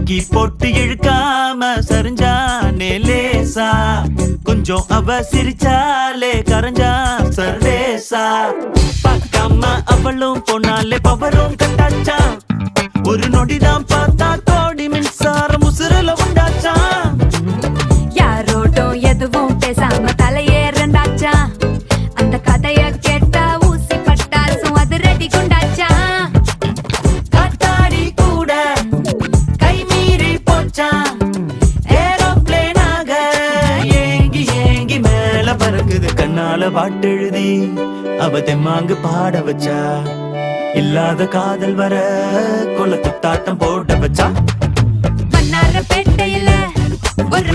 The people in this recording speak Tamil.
லுங்கி போட்டு இழுக்காம சரிஞ்சானே லேசா, கொஞ்சம் அவ சிரிச்சாலே கரைஞ்சா சர்வேசா. பார்க்காம அவளும் போனாலே பவரும் கட்டாச்சா, ஒரு நொடிதான் பார்த்தா கோடி மின்சாரம் உசுரல உண்டாச்சா. யாரோட்டும் எதுவும் பேசாம தலையேறண்டாச்சா, அந்த கதைய கேட்டா ஊசி பட்டாசும் அது ரெடி குண்டாச்சா. காத்தாடி கூட கை மீறி போச்சா, ஏரோப்ளேனாக ஏங்கி ஏங்கி மேல பறக்குது. கண்ணால பாட்டெழுதி அவ தெம்மாங்கு பாட வச்சா, இல்லாத காதல் வர கொல துத்தாட்டம் போட வச்சா. மன்னார பேட்டையில ஒரு